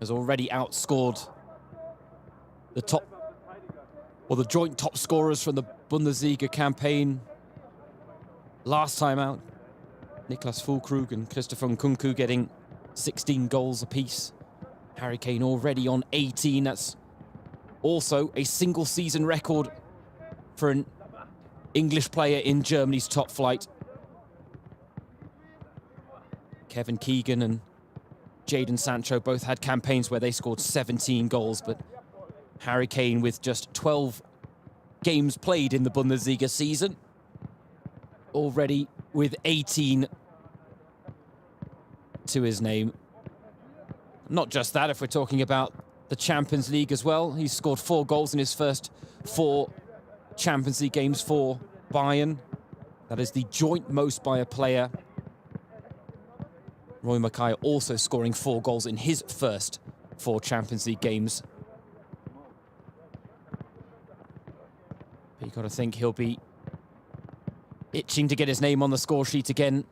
has already outscored the joint top scorers from the Bundesliga campaign last time out. Niklas Füllkrug and Christopher Nkunku getting 16 goals apiece. Harry Kane already on 18. That's also a single season record for an English player in Germany's top flight. Kevin Keegan and Jadon Sancho both had campaigns where they scored 17 goals, but Harry Kane, with just 12 games played in the Bundesliga season, already with 18 to his name. Not just that, if we're talking about the Champions League as well, he's scored 4 goals in his first 4 Champions League games for Bayern. That is the joint most by a player. Roy Mackay also scoring 4 goals in his first 4 Champions League games. But you've got to think he'll be itching to get his name on the score sheet again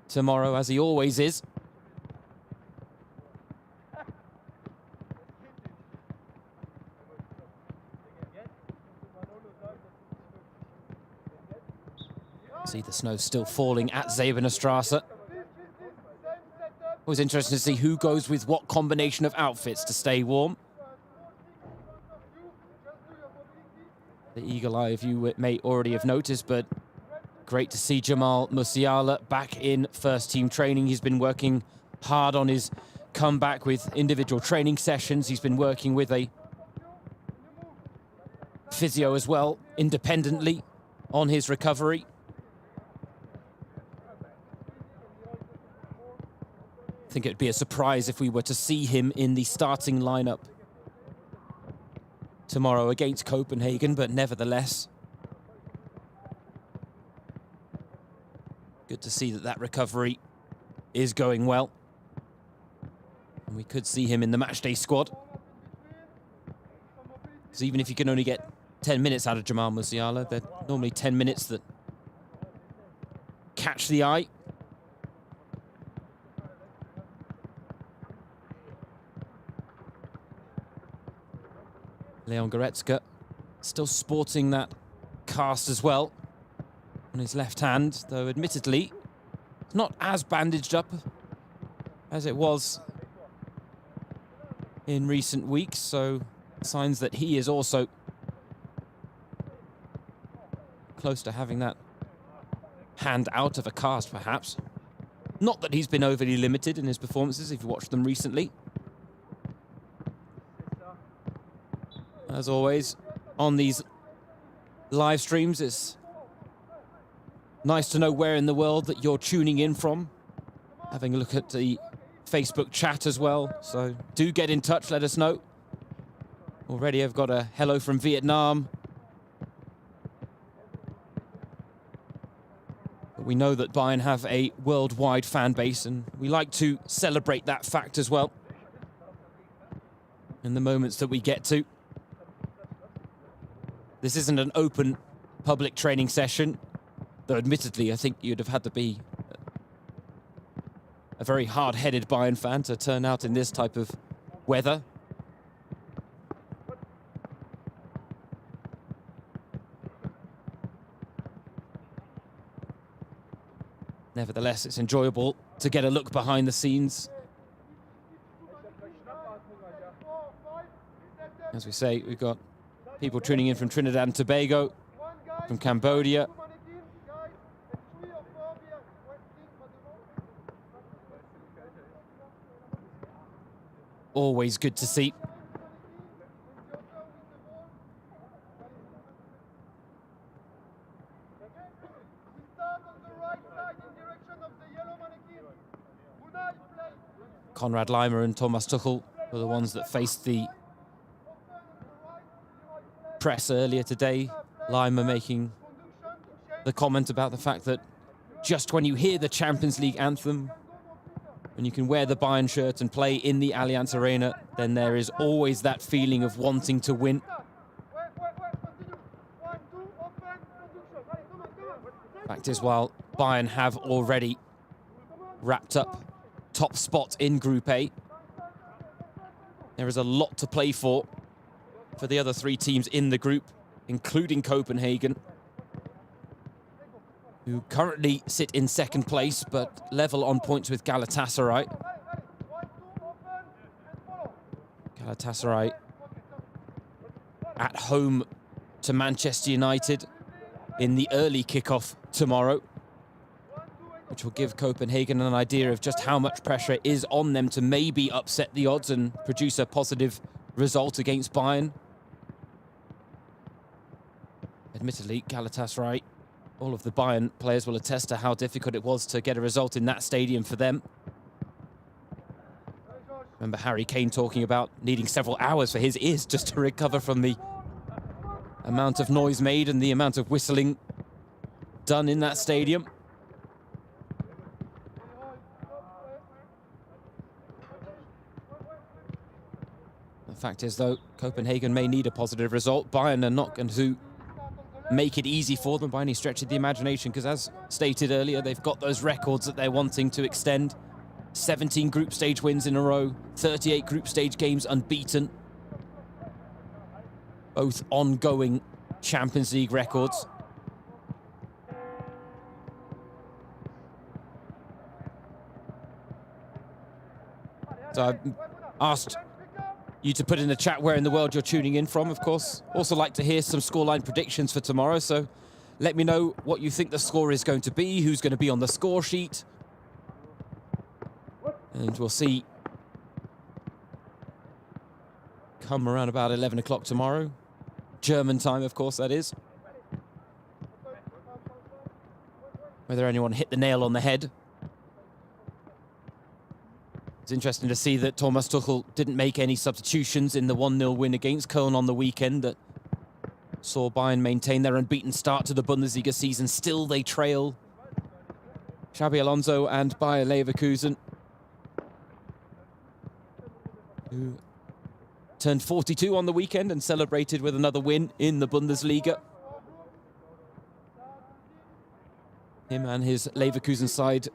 tomorrow, as he always is. See the snow still falling at Zebener Strasse. Always interesting to see who goes with what combination of outfits to stay warm. The eagle eye of you may already have noticed, but great to see Jamal Musiala back in first team training. He's been working hard on his comeback with individual training sessions. He's been working with a physio as well, independently, on his recovery. I think it would be a surprise if we were to see him in the starting lineup tomorrow against Copenhagen, but nevertheless, good to see that recovery is going well. And we could see him in the matchday squad. Because even if you can only get 10 minutes out of Jamal Musiala, they're normally 10 minutes that catch the eye. Leon Goretzka still sporting that cast as well on his left hand, though admittedly it's not as bandaged up as it was in recent weeks, so signs that he is also close to having that hand out of a cast, perhaps. Not that he's been overly limited in his performances, if you watched them recently. As always, on these live streams, it's nice to know where in the world that you're tuning in from. Having a look at the Facebook chat as well, so do get in touch, let us know. Already I've got a hello from Vietnam. But we know that Bayern have a worldwide fan base, and we like to celebrate that fact as well in the moments that we get to. This isn't an open public training session, though admittedly I think you'd have had to be a very hard-headed Bayern fan to turn out in this type of weather. Nevertheless, it's enjoyable to get a look behind the scenes. As we say, we've got people tuning in from Trinidad and Tobago, from Cambodia. Always good to see. Konrad Laimer and Thomas Tuchel were the ones that faced the press earlier today. Laimer making the comment about the fact that just when you hear the Champions League anthem, when you can wear the Bayern shirt and play in the Allianz Arena, then there is always that feeling of wanting to win. Fact is, while Bayern have already wrapped up top spot in Group A, There is a lot to play for the other three teams in the group, including Copenhagen, who currently sit in second place, but level on points with Galatasaray. Galatasaray at home to Manchester United in the early kickoff tomorrow, which will give Copenhagen an idea of just how much pressure is on them to maybe upset the odds and produce a positive result against Bayern. Admittedly, Galatasaray, all of the Bayern players will attest to how difficult it was to get a result in that stadium for them. Remember Harry Kane talking about needing several hours for his ears just to recover from the amount of noise made and the amount of whistling done in that stadium. The fact is, though, Copenhagen may need a positive result. Bayern are not going to make it easy for them by any stretch of the imagination, because as stated earlier, they've got those records that they're wanting to extend. 17 group stage wins in a row, 38 group stage games unbeaten. Both ongoing Champions League records. So I've asked you to put in the chat where in the world you're tuning in from, of course. Also like to hear some scoreline predictions for tomorrow, so let me know what you think the score is going to be, who's going to be on the score sheet. And we'll see come around about 11 o'clock tomorrow. German time, of course, that is. Whether anyone hit the nail on the head. It's interesting to see that Thomas Tuchel didn't make any substitutions in the 1-0 win against Köln on the weekend that saw Bayern maintain their unbeaten start to the Bundesliga season. Still, they trail Xabi Alonso and Bayer Leverkusen, who turned 42 on the weekend and celebrated with another win in the Bundesliga. Him and his Leverkusen side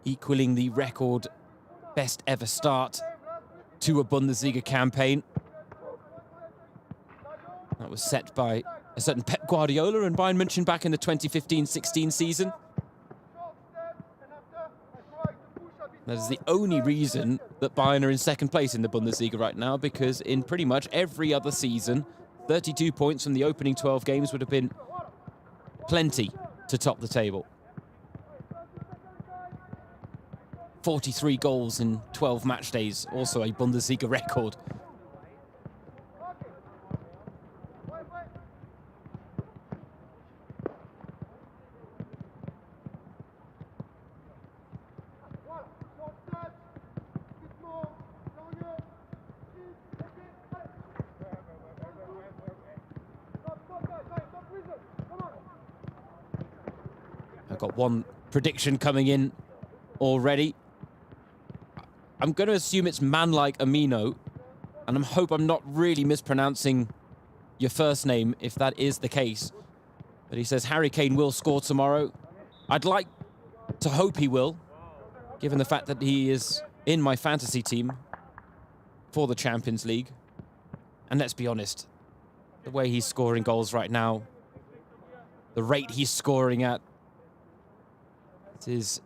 equaling the record best ever start to a Bundesliga campaign. That was set by a certain Pep Guardiola and Bayern München back in the 2015-16 season. That is the only reason that Bayern are in second place in the Bundesliga right now, because in pretty much every other season, 32 points from the opening 12 games would have been plenty to top the table. 43 goals in 12 match days, also a Bundesliga record. I've got one prediction coming in already. I'm going to assume it's man-like Amino, and I hope I'm not really mispronouncing your first name if that is the case. But he says Harry Kane will score tomorrow. I'd like to hope he will, given the fact that he is in my fantasy team for the Champions League. And let's be honest, the way he's scoring goals right now, the rate he's scoring at, it is